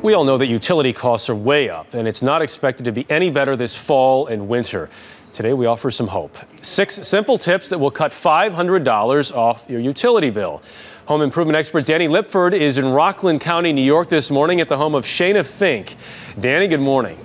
We all know that utility costs are way up, and it's not expected to be any better this fall and winter. Today, we offer some hope. 6 simple tips that will cut $500 off your utility bill. Home improvement expert Danny Lipford is in Rockland County, New York this morning at the home of Shayna Fink. Danny, good morning.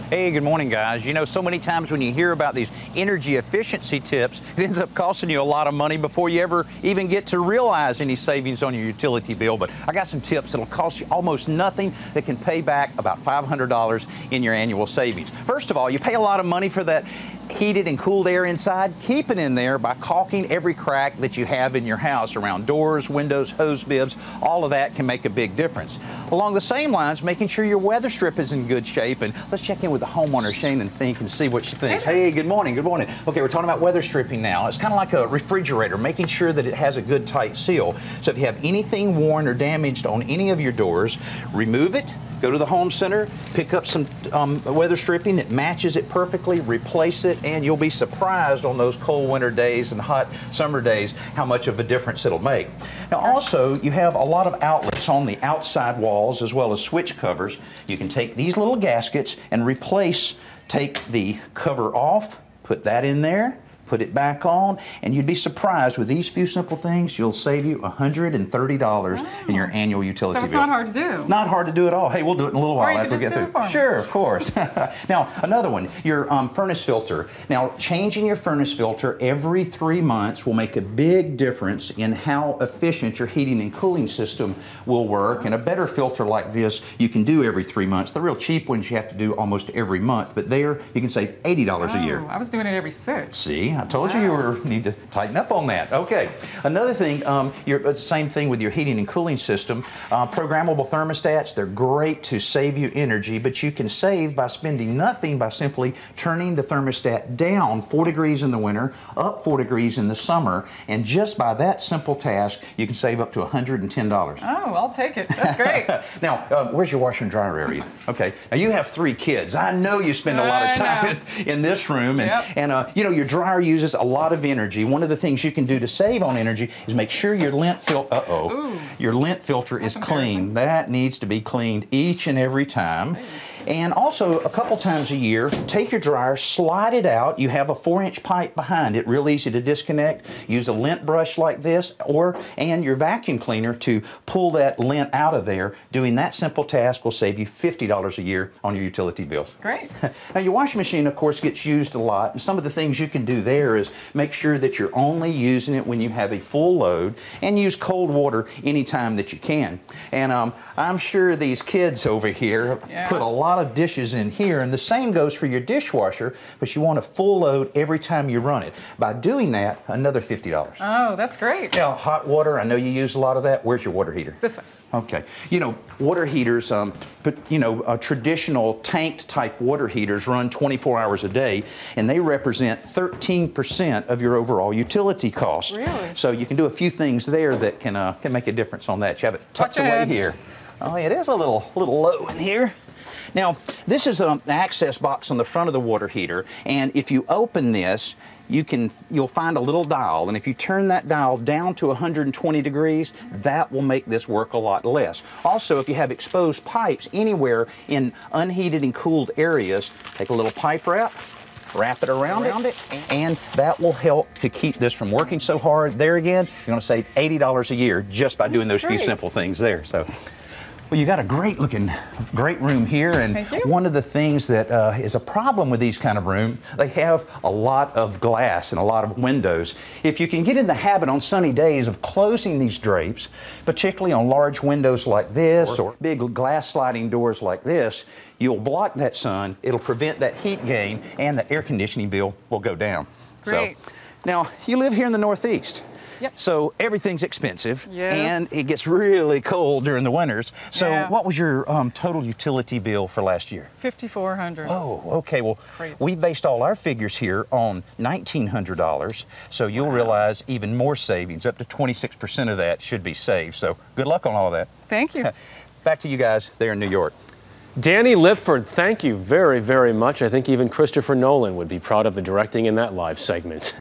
Hey, good morning, guys. You know, so many times when you hear about these energy efficiency tips, it ends up costing you a lot of money before you ever even get to realize any savings on your utility bill. But I got some tips that'll cost you almost nothing that can pay back about $500 in your annual savings. First of all, you pay a lot of money for that heated and cooled air inside. Keep it in there by caulking every crack that you have in your house around doors, windows, hose bibs. All of that can make a big difference. Along the same lines, making sure your weather strip is in good shape. And let's check in with the homeowner, Shayna Fink, and see what she thinks. Hey, good morning, good morning. Okay, we're talking about weather stripping now. It's kind of like a refrigerator, making sure that it has a good tight seal. So if you have anything worn or damaged on any of your doors, remove it. Go to the home center, pick up some weather stripping that matches it perfectly, replace it, and you'll be surprised on those cold winter days and hot summer days how much of a difference it'll make. Now also, you have a lot of outlets on the outside walls as well as switch covers. You can take these little gaskets and take the cover off, put that in there, put it back on, and you'd be surprised with these few simple things, you'll save you $130 in your annual utility bill. So it's not hard to do. Not hard to do at all. Hey, we'll do it in a little while after we get through. Sure, of course. Now, another one, your furnace filter. Now, changing your furnace filter every 3 months will make a big difference in how efficient your heating and cooling system will work. And a better filter like this, you can do every 3 months. The real cheap ones you have to do almost every month, but there you can save $80 a year. I was doing it every 6. See? I told you need to tighten up on that. Okay. Another thing, it's the same thing with your heating and cooling system. Programmable thermostats, they're great to save you energy, but you can save by spending nothing by simply turning the thermostat down 4 degrees in the winter, up 4 degrees in the summer, and just by that simple task, you can save up to $110. Oh, I'll take it. That's great. Now, where's your washer and dryer area? Okay. Now, you have 3 kids. I know you spend a lot of time in this room, and you know, your dryer uses a lot of energy. One of the things you can do to save on energy is make sure your lint filter is clean. That needs to be cleaned each and every time. And also, a couple times a year, take your dryer, slide it out. You have a 4-inch pipe behind it, real easy to disconnect. Use a lint brush like this, and your vacuum cleaner to pull that lint out of there. Doing that simple task will save you $50 a year on your utility bills. Great. Now, your washing machine, of course, gets used a lot. And some of the things you can do there is make sure that you're only using it when you have a full load, and use cold water anytime that you can. And I'm sure these kids over here put a lot of dishes in here, and the same goes for your dishwasher, but you want a full load every time you run it. By doing that, another $50. Oh, that's great. Now, hot water, I know you use a lot of that. Where's your water heater? This way. Okay. You know, water heaters, traditional tanked type water heaters run 24 hours a day, and they represent 13% of your overall utility cost. Really? So you can do a few things there that can make a difference on that. You have it tucked away here. Oh, it is a little low in here. Now, this is an access box on the front of the water heater, and if you open this, you'll find a little dial, and if you turn that dial down to 120 degrees, that will make this work a lot less. Also, if you have exposed pipes anywhere in unheated and cooled areas, take a little pipe wrap it around it, and that will help to keep this from working so hard. There again, you're going to save $80 a year just by doing those few simple things there. So. Well, you got a great room here, and one of the things that is a problem with these kind of rooms, they have a lot of glass and a lot of windows. If you can get in the habit on sunny days of closing these drapes, particularly on large windows like this or big glass sliding doors like this, you'll block that sun, it'll prevent that heat gain, and the air conditioning bill will go down. Great. So, now, you live here in the Northeast. Yep. So everything's expensive, and it gets really cold during the winters. So what was your total utility bill for last year? $5,400. Oh, okay. Well, we based all our figures here on $1,900, so you'll realize even more savings. Up to 26% of that should be saved. So good luck on all of that. Thank you. Back to you guys there in New York. Danny Lipford, thank you very, very much. I think even Christopher Nolan would be proud of the directing in that live segment.